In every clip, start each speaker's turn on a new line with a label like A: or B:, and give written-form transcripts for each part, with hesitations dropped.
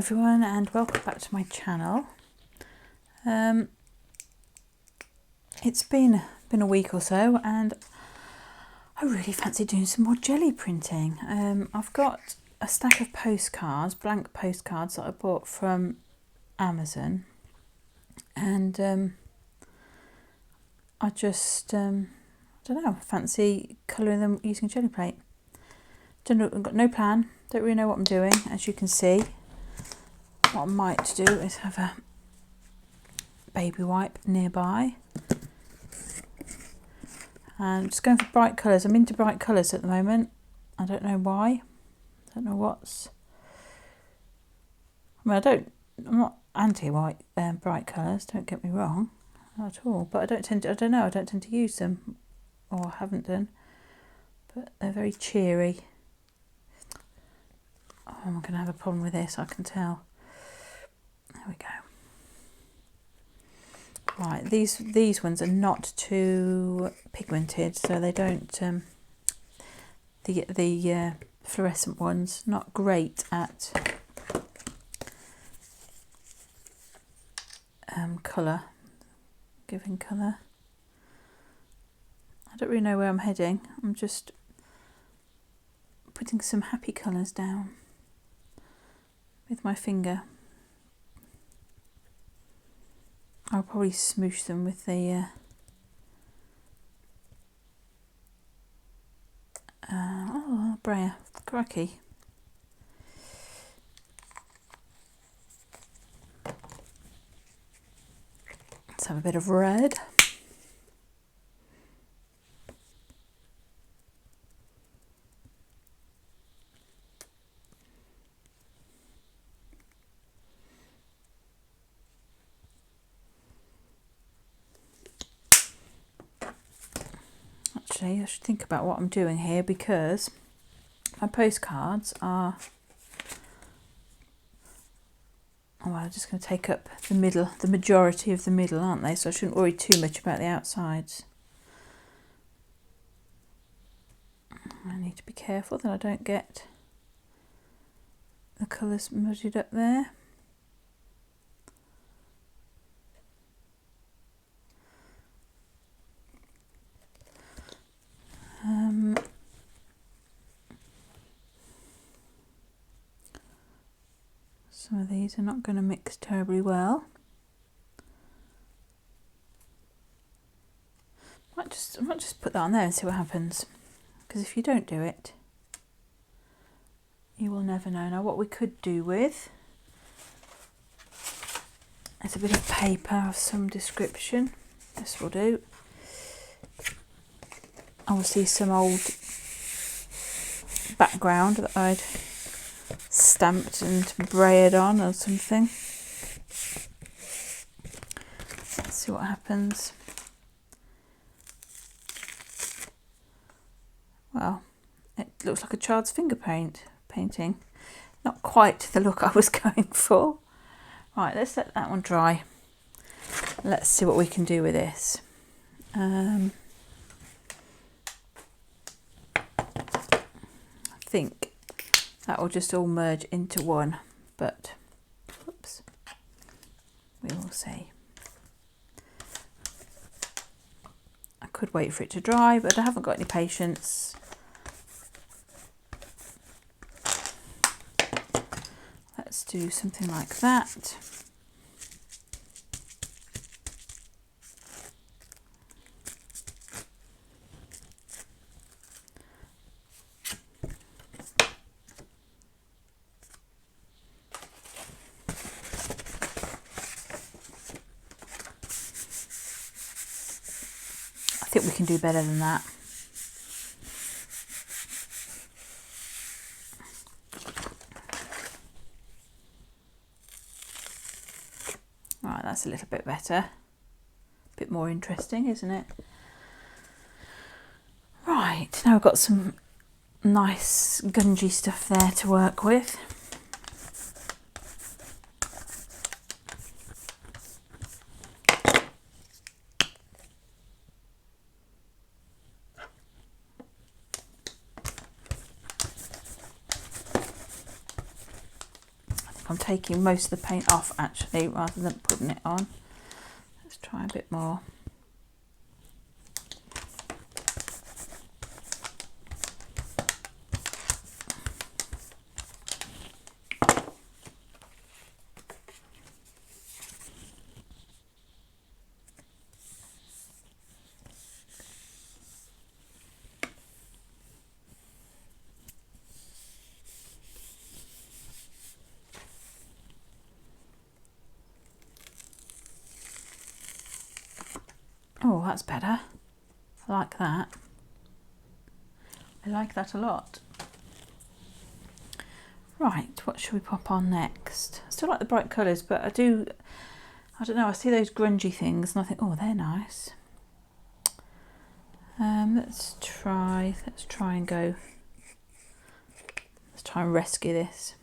A: everyone and welcome back to my channel. It's been a week or so and I really fancy doing some more jelly printing. I've got a stack of postcards, blank postcards that I bought from Amazon, and I just I don't know, fancy colouring them using a jelly plate. Don't know, I've got no plan, don't really know what I'm doing. As you can see, what I might do is have a baby wipe nearby. And just going for bright colours. I'm into bright colours at the moment. I don't know why. I don't know what's... I mean, I'm not anti-white, bright colours, don't get me wrong, not at all. But I don't tend to use them, or haven't done. But they're very cheery. Oh, I'm going to have a problem with this, I can tell. There we go. Right, these ones are not too pigmented, so they don't. The fluorescent ones, not great at colour, giving colour. I don't really know where I'm heading. I'm just putting some happy colours down with my finger. I'll probably smoosh them with the brayer. Cracky. Let's have a bit of red. Actually, I should think about what I'm doing here, because my postcards are, well, I'm just going to take up the middle, the majority of the middle, aren't they? So I shouldn't worry too much about the outsides. I need to be careful that I don't get the colours muddied up there. Some of these are not going to mix terribly well. I might just put that on there and see what happens, because if you don't do it, you will never know. Now, what we could do with is a bit of paper of some description. This will do. Obviously some old background that I'd stamped and brayered on or something. Let's see what happens. Well, it looks like a child's finger painting. Not quite the look I was going for. Right, let's let that one dry. Let's see what we can do with this. I think that will just all merge into one, but whoops, we will see. I could wait for it to dry, but I haven't got any patience. Let's do something like that. I think we can do better than that. Right, that's a little bit better. A bit more interesting, isn't it? Right, now we've got some nice gungy stuff there to work with. I'm taking most of the paint off actually rather than putting it on. Let's try a bit more. Oh, that's better. I like that. I like that a lot. Right, what should we pop on next? I still like the bright colours, but I don't know, I see those grungy things and I think, oh, they're nice. Let's try and go. Let's try and rescue this.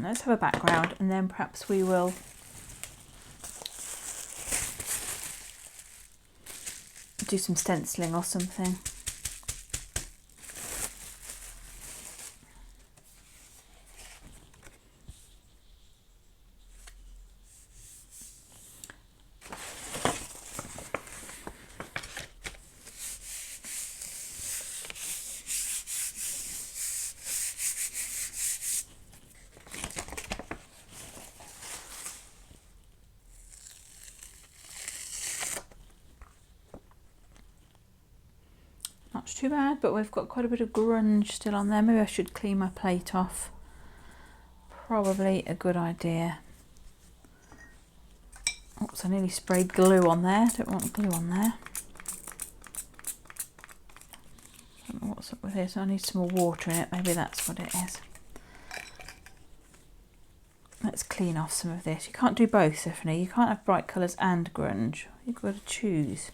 A: Let's have a background and then perhaps we will do some stenciling or something. Not too bad, but we've got quite a bit of grunge still on there. Maybe I should clean my plate off. Probably a good idea. Oops, I nearly sprayed glue on there. Don't want glue on there. I don't know what's up with this. I need some more water in it. Maybe that's what it is. Let's clean off some of this. You can't do both, Stephanie. You can't have bright colours and grunge. You've got to choose.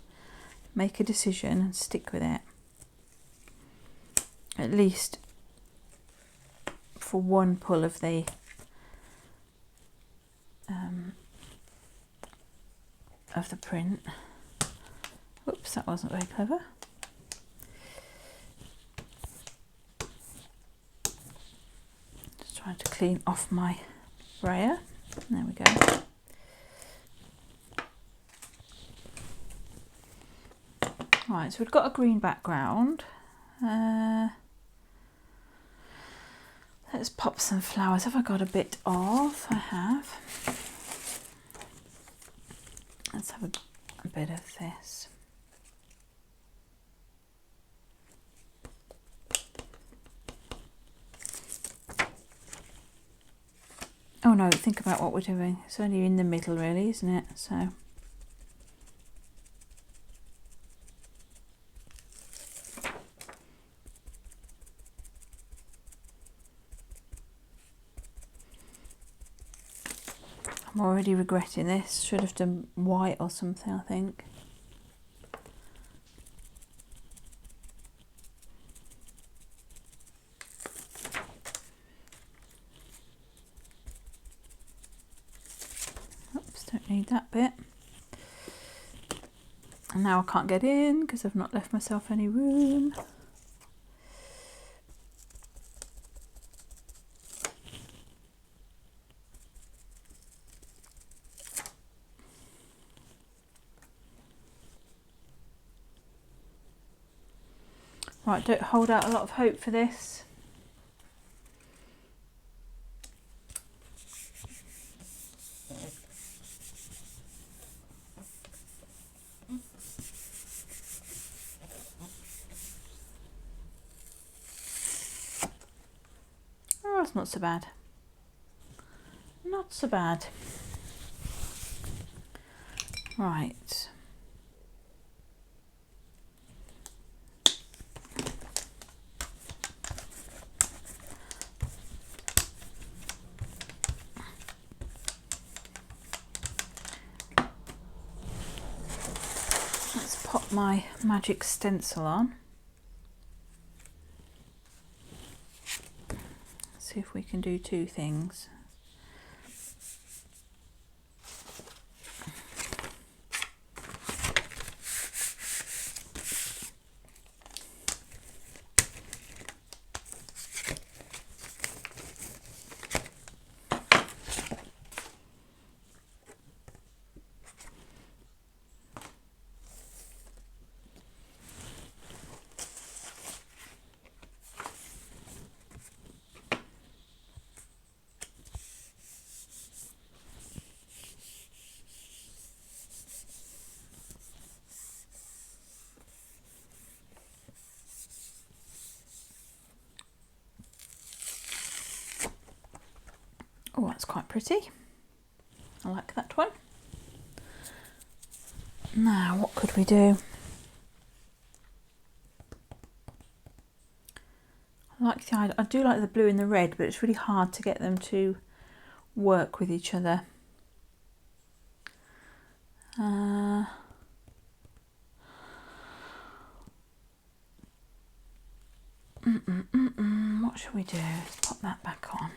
A: Make a decision and stick with it. At least for one pull of the print. Oops, that wasn't very clever. Just trying to clean off my sprayer. There we go. Right, so we've got a green background. Let's pop some flowers. Have I got a bit of? I have. Let's have a bit of this. Oh no, think about what we're doing. It's only in the middle really, isn't it? So I'm already regretting this. Should have done white or something, I think. Oops, don't need that bit. And now I can't get in because I've not left myself any room. Right, don't hold out a lot of hope for this. Oh, that's not so bad. Not so bad. Right. Pop my magic stencil on. Let's see see if we can do two things. Oh, that's quite pretty. I like that one. Now, what could we do? I do like the blue and the red, but it's really hard to get them to work with each other. What shall we do? Let's pop that back on.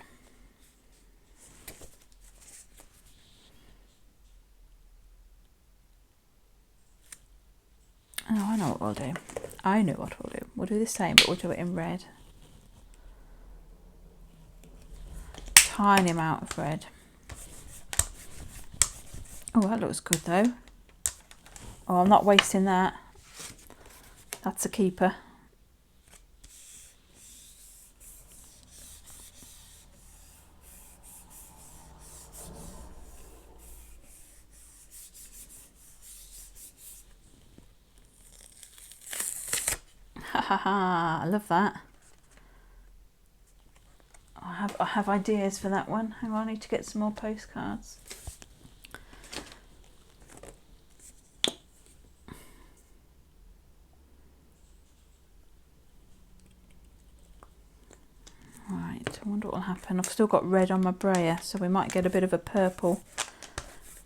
A: Oh, I know what we'll do. I know what we'll do. We'll do the same, but we'll do it in red. Tiny amount of red. Oh, that looks good though. Oh, I'm not wasting that. That's a keeper. Ha ha ha, I love that. I have ideas for that one. Hang on, I need to get some more postcards. Right, I wonder what will happen. I've still got red on my brayer, so we might get a bit of a purple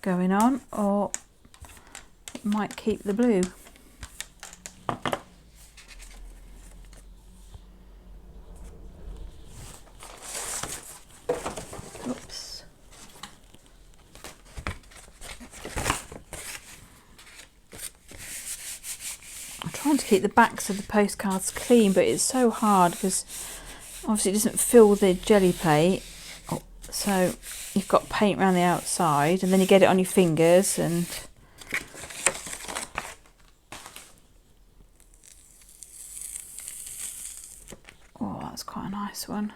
A: going on, or it might keep the blue. Oops. I'm trying to keep the backs of the postcards clean, but it's so hard because obviously it doesn't fill the jelly plate. Oh, so you've got paint around the outside and then you get it on your fingers and oh, that's quite a nice one.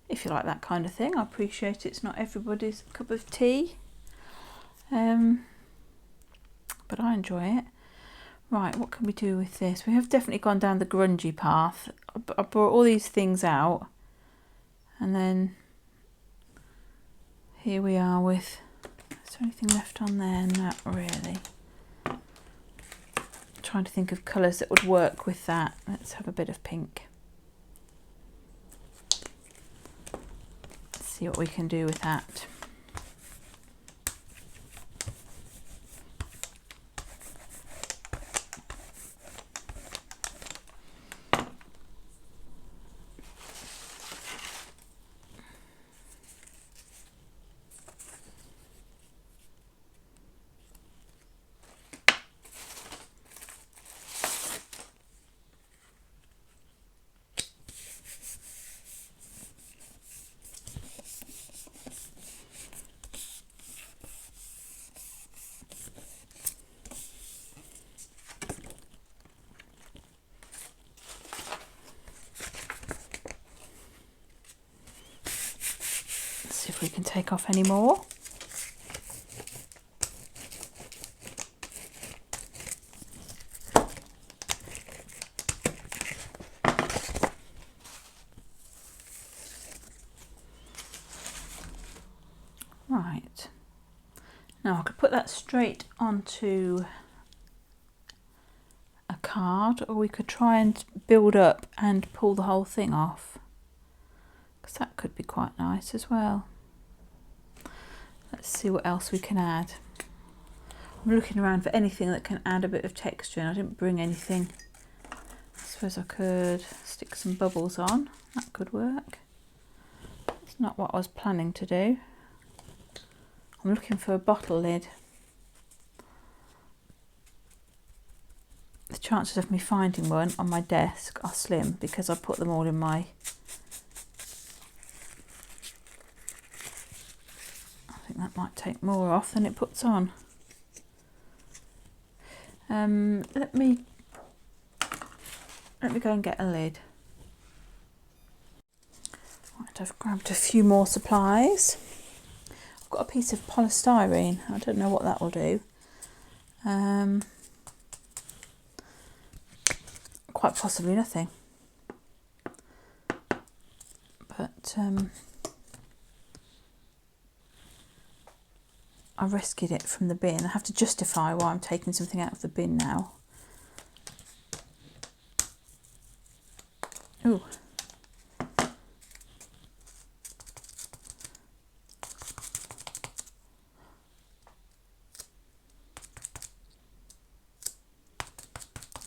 A: If you like that kind of thing, I appreciate it's not everybody's cup of tea, but I enjoy it. Right, what can we do with this? We have definitely gone down the grungy path. I brought all these things out and then here we are with, is there anything left on there? Not really. I'm trying to think of colours that would work with that. Let's have a bit of pink. Let's see what we can do with that. See if we can take off any more. Right, now I could put that straight onto a card, or we could try and build up and pull the whole thing off, because that could be quite nice as well. Let's see what else we can add. I'm looking around for anything that can add a bit of texture, and I didn't bring anything. I suppose I could stick some bubbles on, that could work. It's not what I was planning to do. I'm looking for a bottle lid. The chances of me finding one on my desk are slim because I put them all in my... I think that might take more off than it puts on. Let me go and get a lid. Right, I've grabbed a few more supplies. I've got a piece of polystyrene. I don't know what that will do. Quite possibly nothing. But I rescued it from the bin. I have to justify why I'm taking something out of the bin now. Ooh.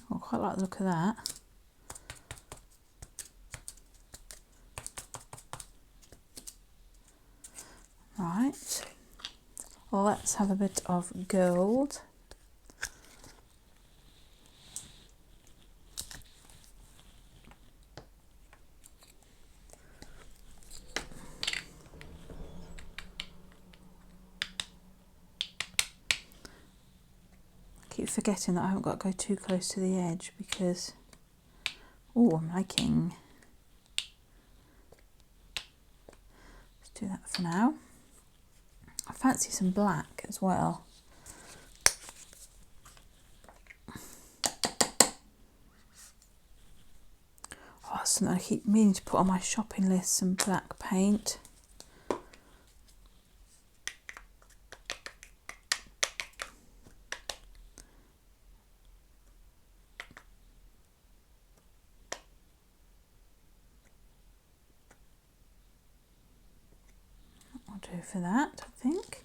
A: I quite like the look of that. Right. Well, let's have a bit of gold. I keep forgetting that I haven't got to go too close to the edge because, oh, I'm liking. Let's do that for now. I fancy some black as well. Oh, something I keep meaning to put on my shopping list, some black paint. Do for that, I think.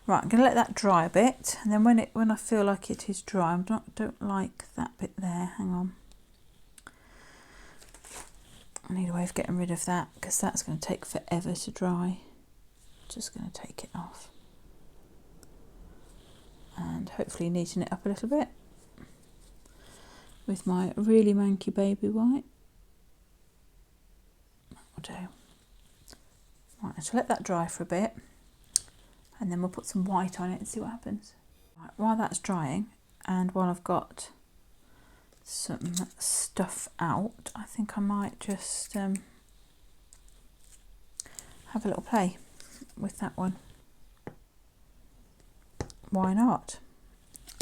A: Right, I'm going to let that dry a bit, and then when I feel like it is dry, don't like that bit there. Hang on, I need a way of getting rid of that because that's going to take forever to dry. Just going to take it off and hopefully neaten it up a little bit with my really manky baby white. That will do. Right, so let that dry for a bit and then we'll put some white on it and see what happens. Right, while that's drying and while I've got some stuff out, I think I might just have a little play with that one. Why not?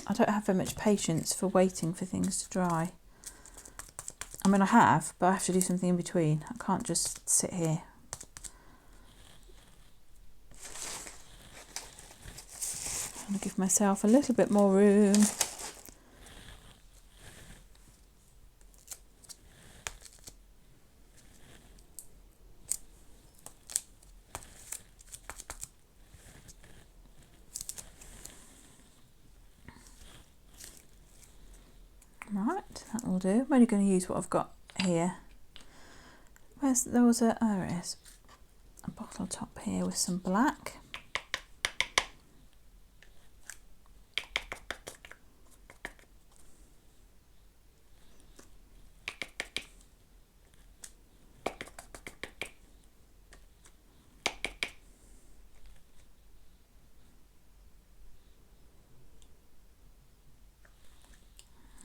A: I don't have very much patience for waiting for things to dry. I mean, I have, but I have to do something in between. I can't just sit here. I'm going to give myself a little bit more room. Right, that will do. I'm only going to use what I've got here. There was a, oh, there it is. A bottle top here with some black.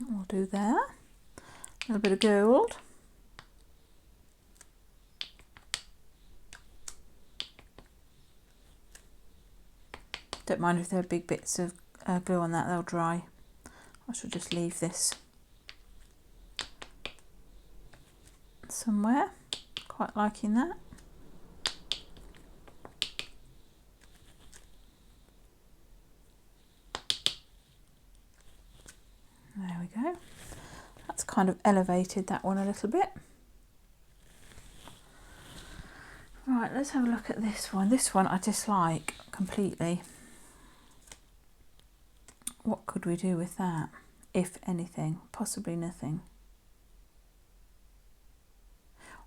A: We'll do there. A little bit of gold. Don't mind if there are big bits of glue on that, they'll dry. I shall just leave this somewhere. Quite liking that. There we go. That's kind of elevated that one a little bit. Right, let's have a look at this one. This one I dislike completely. What could we do with that? If anything, possibly nothing.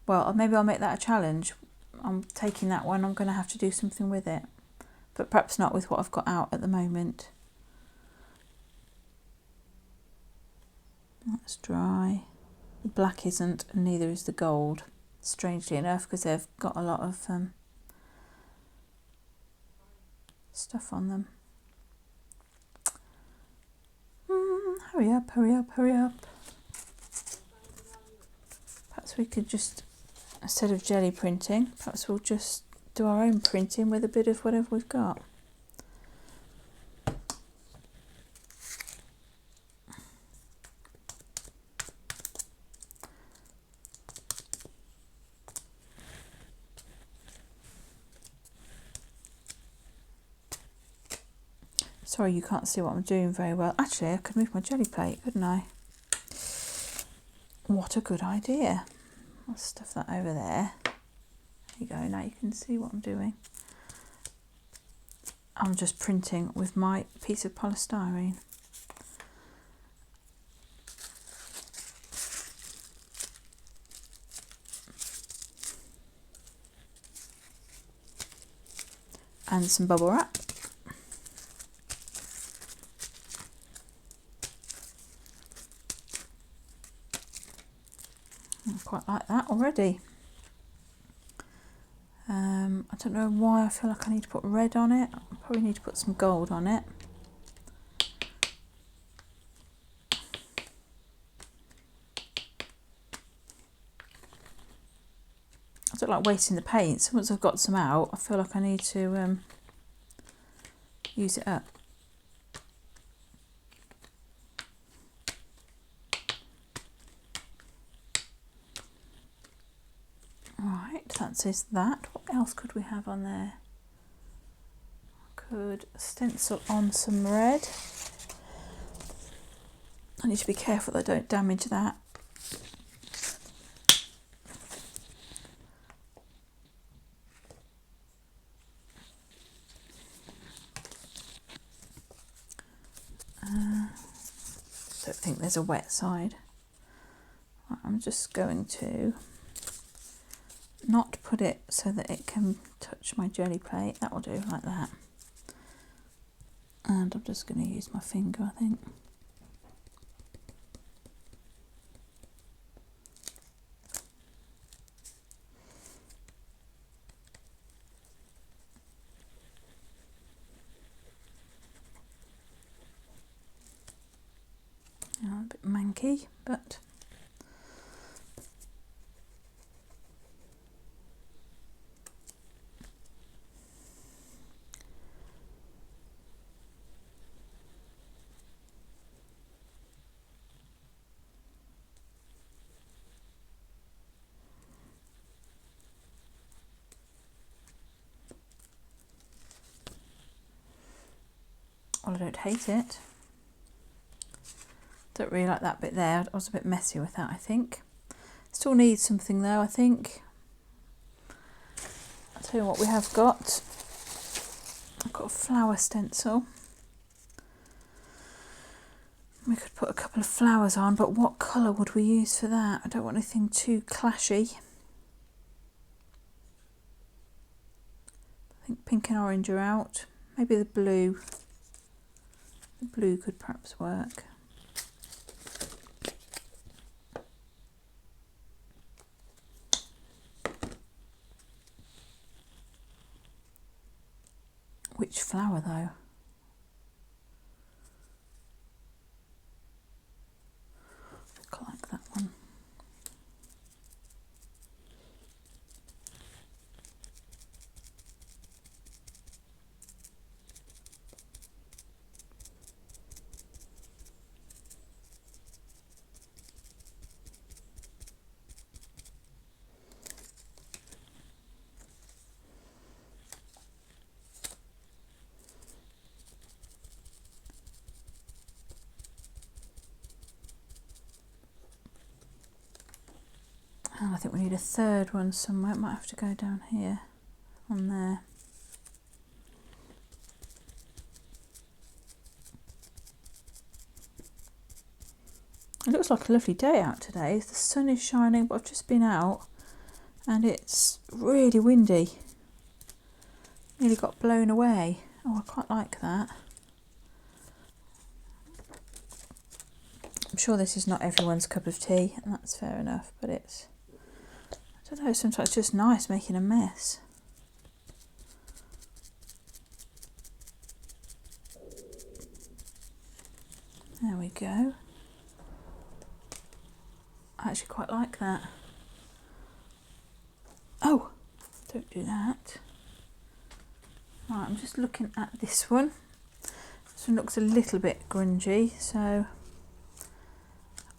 A: Well, maybe I'll make that a challenge. I'm taking that one. I'm going to have to do something with it, but perhaps not with what I've got out at the moment. That's dry. The black isn't, and neither is the gold, strangely enough, because they've got a lot of stuff on them. Hurry up, hurry up, hurry up. Perhaps we could just, instead of jelly printing, perhaps we'll just do our own printing with a bit of whatever we've got. Sorry, you can't see what I'm doing very well. Actually, I could move my jelly plate, couldn't I? What a good idea. I'll stuff that over there. There you go, now you can see what I'm doing. I'm just printing with my piece of polystyrene. And some bubble wrap. I quite like that already. I don't know why I feel like I need to put red on it. I probably need to put some gold on it. I don't like wasting the paint, so once I've got some out, I feel like I need to use it up. Right, that says that. What else could we have on there? I could stencil on some red. I need to be careful that I don't damage that. Don't think there's a wet side. Right, I'm just going to not put it so that it can touch my jelly plate. That will do, like that. And I'm just going to use my finger, I think. A bit manky, but well, I don't hate it. Don't really like that bit there. I was a bit messy with that, I think. Still needs something though, I think. I'll tell you what we have got. I've got a flower stencil. We could put a couple of flowers on, but what colour would we use for that? I don't want anything too clashy. I think pink and orange are out. Maybe the blue. The blue could perhaps work. Which flower though? I like that one. And I think we need a third one somewhere. It might have to go down here, on there. It looks like a lovely day out today. The sun is shining, but I've just been out and it's really windy. Nearly got blown away. Oh, I quite like that. I'm sure this is not everyone's cup of tea, and that's fair enough, but it's, I don't know, sometimes it's just nice making a mess. There we go. I actually quite like that. Oh, don't do that. Right, I'm just looking at this one. This one looks a little bit grungy, so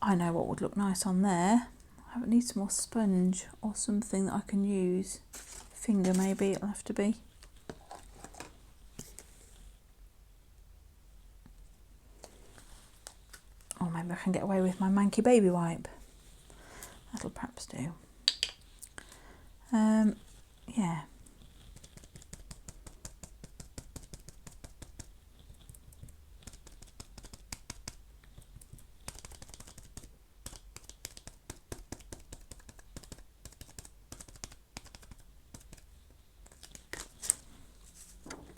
A: I know what would look nice on there. I need some more sponge or something that I can use. Finger maybe, it'll have to be. Or maybe I can get away with my manky baby wipe. That'll perhaps do. Yeah.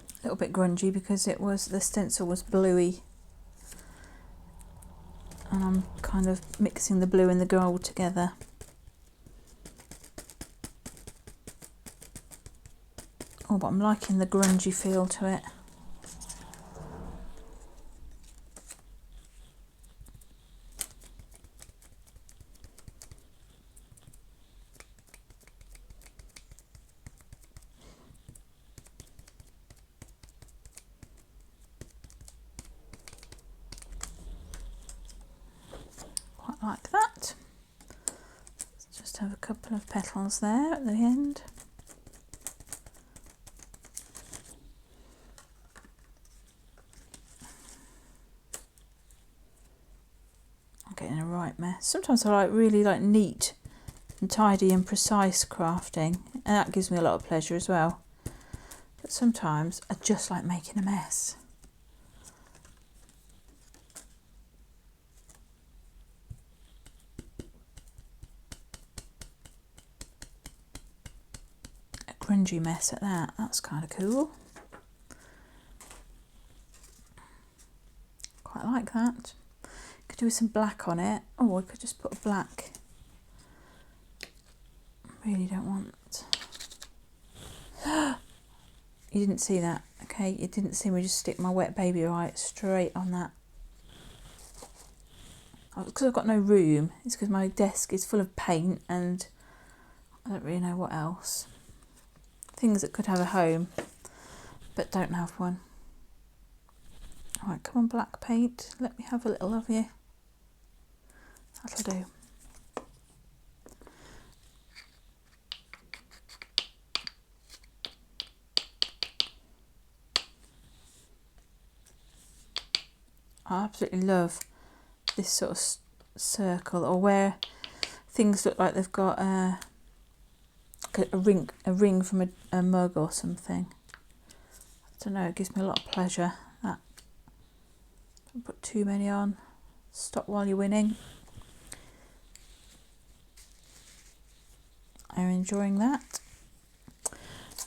A: A little bit grungy because the stencil was bluey, and I'm kind of mixing the blue and the gold together. Oh, but I'm liking the grungy feel to it. Quite like that. Let's just have a couple of petals there at the end. Getting a right mess. Sometimes I really like neat and tidy and precise crafting, and that gives me a lot of pleasure as well. But sometimes I just like making a mess. A grungy mess at that. That's kind of cool. Quite like that. Could do with some black on it. Oh, I could just put a black. I really don't want. You didn't see that, okay? You didn't see me just stick my wet baby right straight on that. Because I've got no room. It's because my desk is full of paint and I don't really know what else. Things that could have a home, but don't have one. All right, come on, black paint. Let me have a little of you. That'll do. I absolutely love this sort of circle, or where things look like they've got a ring from a mug or something. I don't know, it gives me a lot of pleasure. That. Don't put too many on. Stop while you're winning. I'm enjoying that.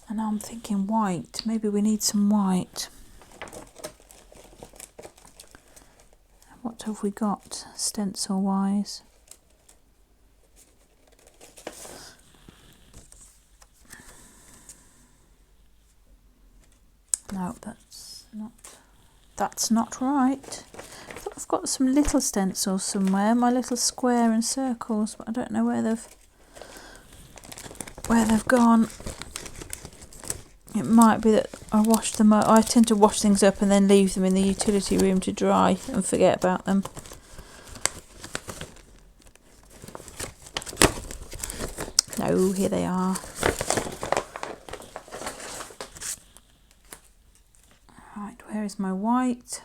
A: And now I'm thinking white. Maybe we need some white. What have we got stencil wise? No, that's not right. I've got some little stencils somewhere, my little square and circles, but I don't know where they've gone. It might be that I washed them up. I tend to wash things up and then leave them in the utility room to dry and forget about them. No, here they are. Right, where is my white?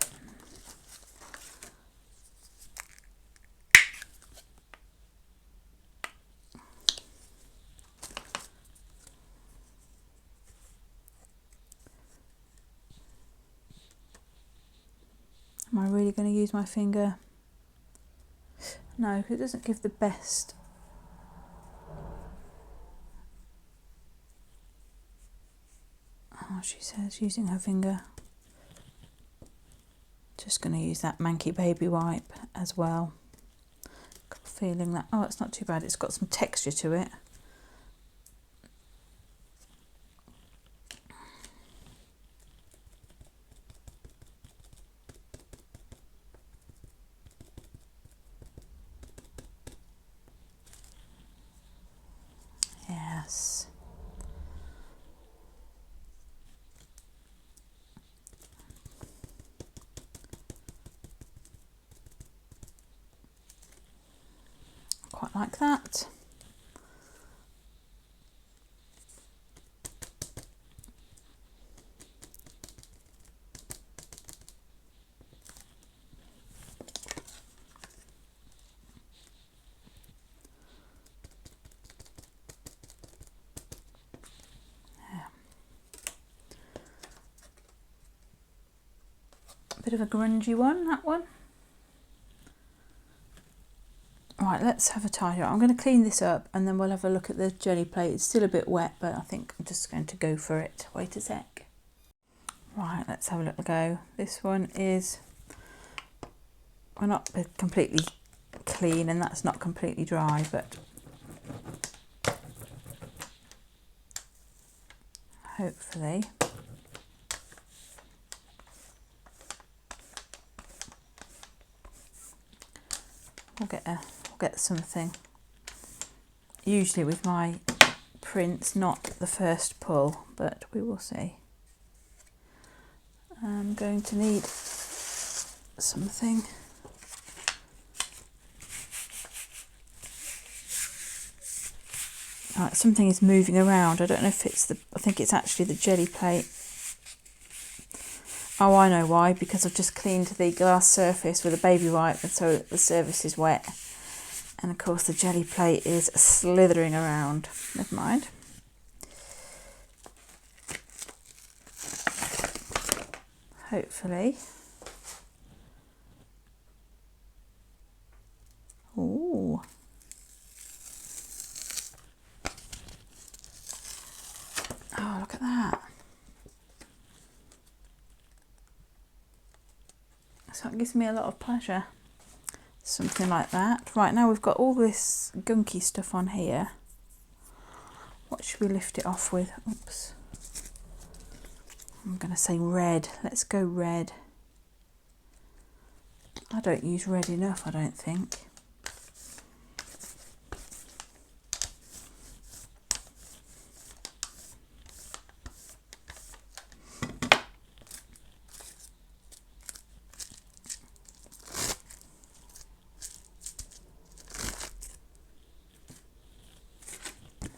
A: Am I really going to use my finger? No, because it doesn't give the best Oh, she says using her finger. Just going to use that Manky baby wipe as well. Got a feeling that, oh, it's not too bad. It's got some texture to it. Yes. Quite like that. Bit of a grungy one, that one. Right, let's have a tidy up. I'm going to clean this up and then we'll have a look at the jelly plate. It's still a bit wet, but I think I'm just going to go for it. Wait a sec. Right, let's have a little go. This one is, well, not completely clean and that's not completely dry, but hopefully we'll get something. Usually with my prints, not the first pull, but we will see. I'm going to need something. Right, something is moving around. I don't know if it's I think it's actually the jelly plate. Oh, I know why, because I've just cleaned the glass surface with a baby wipe and so the surface is wet. And of course the jelly plate is slithering around. Never mind. Hopefully. Ooh. Oh, look at that. So it gives me a lot of pleasure. Something like that. Right, now we've got all this gunky stuff on here. What should we lift it off with? Oops. I'm going to say red. Let's go red. I don't use red enough, I don't think.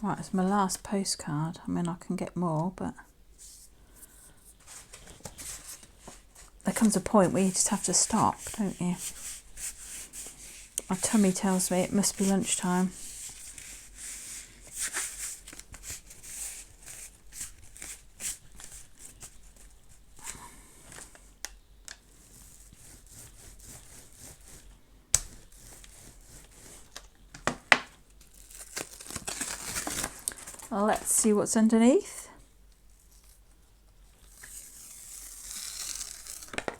A: Right, it's my last postcard. I mean, I can get more, but there comes a point where you just have to stop, don't you? My tummy tells me it must be lunchtime. Well, let's see what's underneath.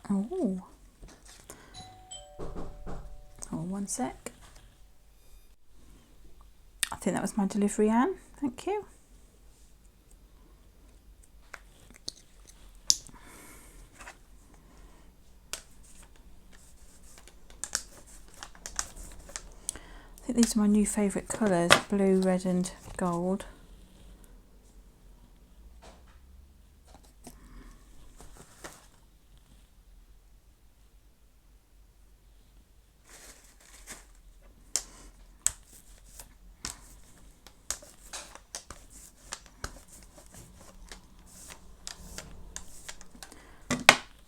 A: Oh. Oh, one sec. I think that was my delivery, Anne. Thank you. I think these are my new favourite colours, blue, red and gold.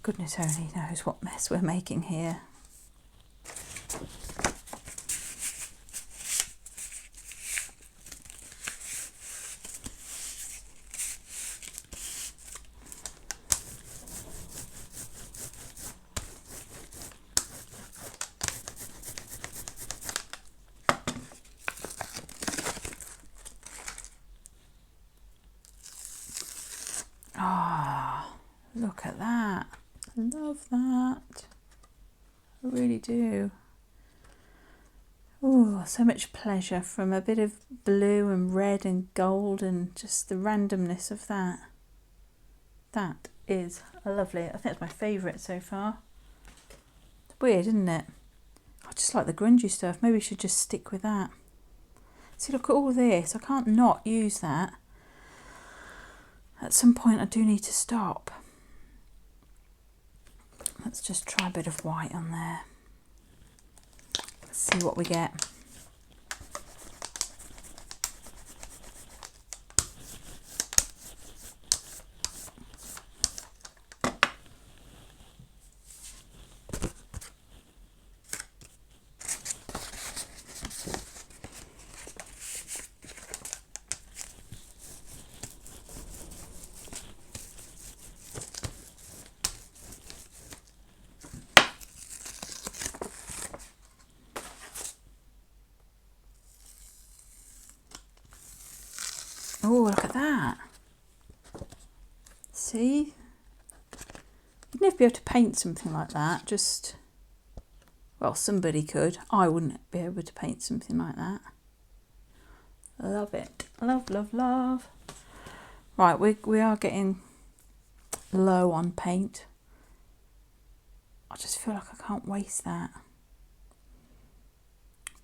A: Goodness only knows what mess we're making here. Oh, Look at that. I love that. I really do. Oh, so much pleasure from a bit of blue and red and gold and just the randomness of that. That is lovely. I think it's my favourite so far. It's weird, isn't it? I just like the grungy stuff. Maybe we should just stick with that. See, look at all this. I can't not use that. At some point I do need to stop. Let's just try a bit of white on there. Let's see what we get. Oh, look at that. See? You'd never be able to paint something like that. Just, well, somebody could. I wouldn't be able to paint something like that. Love it. Love, love, love. Right, we are getting low on paint. I just feel like I can't waste that.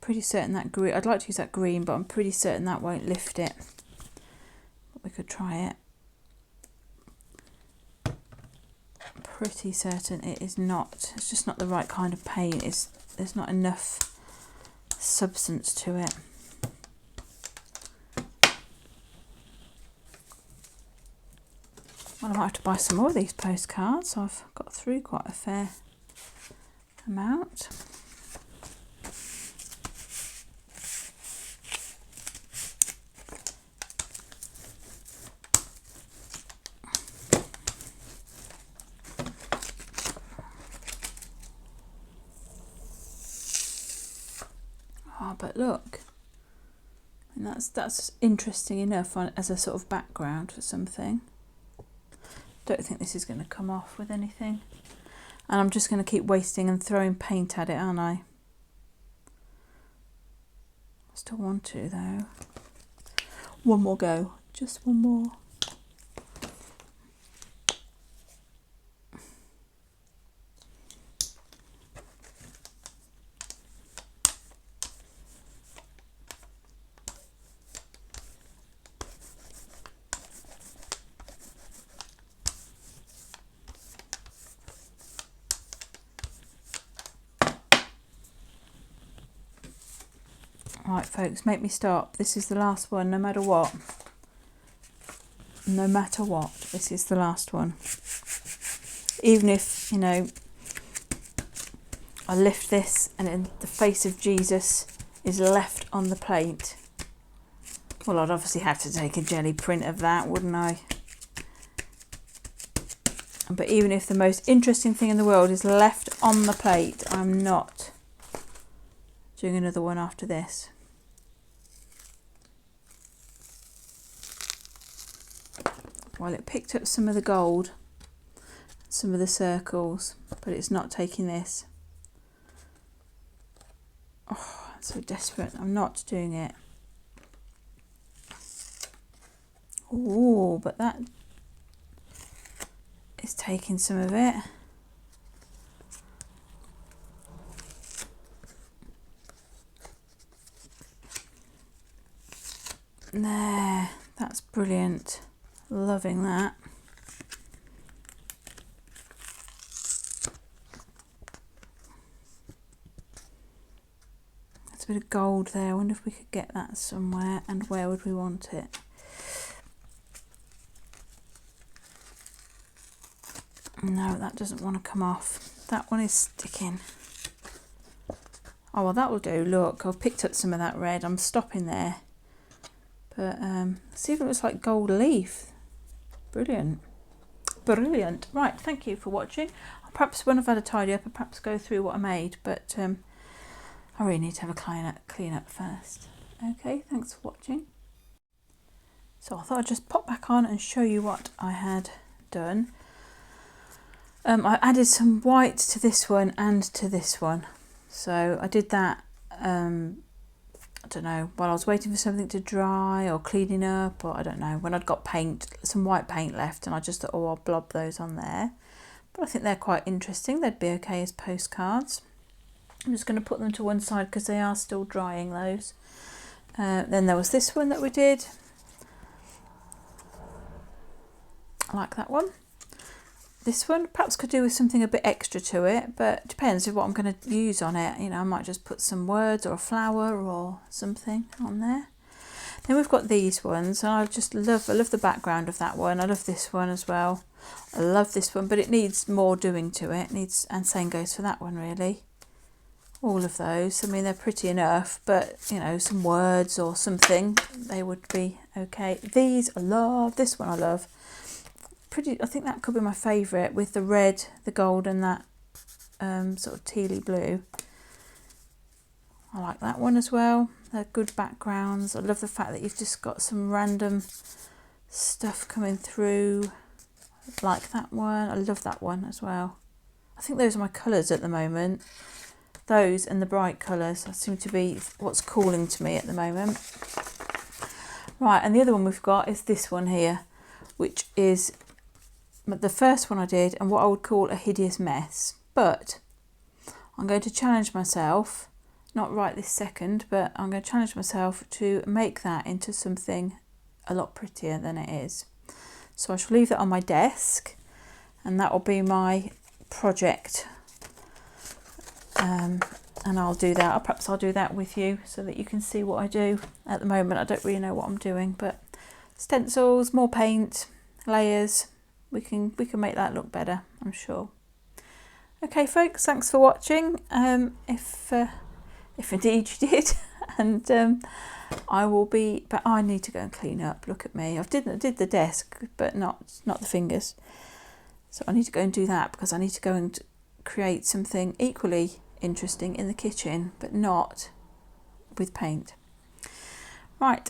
A: Pretty certain that green, I'd like to use that green, but I'm pretty certain that won't lift it. We could try it. Pretty certain it is not. It's just not the right kind of paint. There's not enough substance to it. Well, I might have to buy some more of these postcards. I've got through quite a fair amount. Oh, but look, and that's interesting enough as a sort of background for something. Don't think this is going to come off with anything, and I'm just going to keep wasting and throwing paint at it, aren't I? I still want to though. One more go, just one more. Right, folks, make me stop. This is the last one, no matter what. No matter what, this is the last one. Even if, you know, I lift this and then the face of Jesus is left on the plate. Well, I'd obviously have to take a jelly print of that, wouldn't I? But even if the most interesting thing in the world is left on the plate, I'm not doing another one after this. Well, it picked up some of the gold, some of the circles, but it's not taking this. Oh, I'm so desperate. I'm not doing it. Oh, but that is taking some of it. There, that's brilliant. Loving that. There's a bit of gold there. I wonder if we could get that somewhere, and where would we want it? No, that doesn't want to come off. That one is sticking. Oh, well, that will do. Look, I've picked up some of that red. I'm stopping there. But see if it looks like gold leaf. Brilliant. Brilliant. Right, thank you for watching. Perhaps when I've had a tidy up, I'll perhaps go through what I made, but I really need to have a clean up first. Okay, thanks for watching. So I thought I'd just pop back on and show you what I had done. I added some white to this one and to this one. So I did that, I don't know, while I was waiting for something to dry or cleaning up, or I don't know, when I'd got paint, some white paint left, and I just thought, oh, I'll blob those on there. But I think they're quite interesting. They'd be okay as postcards. I'm just going to put them to one side because they are still drying, those. Then there was this one that we did. I like that one. This one perhaps could do with something a bit extra to it, but it depends on what I'm going to use on it. You know, I might just put some words or a flower or something on there. Then we've got these ones, and I love the background of that one. I love this one as well. I love this one, but it needs more doing to it. And same goes for that one, really. All of those, I mean, they're pretty enough, but you know, some words or something, they would be okay. These I love. This one I love. Pretty, I think that could be my favourite, with the red, the gold, and that sort of tealy blue. I like that one as well. They're good backgrounds. I love the fact that you've just got some random stuff coming through. I like that one. I love that one as well. I think those are my colours at the moment. Those and the bright colours seem to be what's calling to me at the moment. Right, and the other one we've got is this one here, which is the first one I did and what I would call a hideous mess. But I'm going to challenge myself, not right this second, but I'm going to challenge myself to make that into something a lot prettier than it is. So I shall leave that on my desk, and that will be my project. And I'll do that. Perhaps I'll do that with you so that you can see what I do. At the moment, I don't really know what I'm doing, but stencils, more paint, layers. We can make that look better, I'm sure. Okay, folks, thanks for watching. If indeed you did, and I will be. But I need to go and clean up. Look at me. I did the desk, but not the fingers. So I need to go and do that because I need to go and create something equally interesting in the kitchen, but not with paint. Right.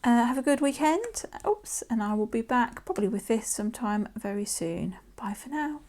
A: Have a good weekend. Oops, and I will be back probably with this sometime very soon. Bye for now.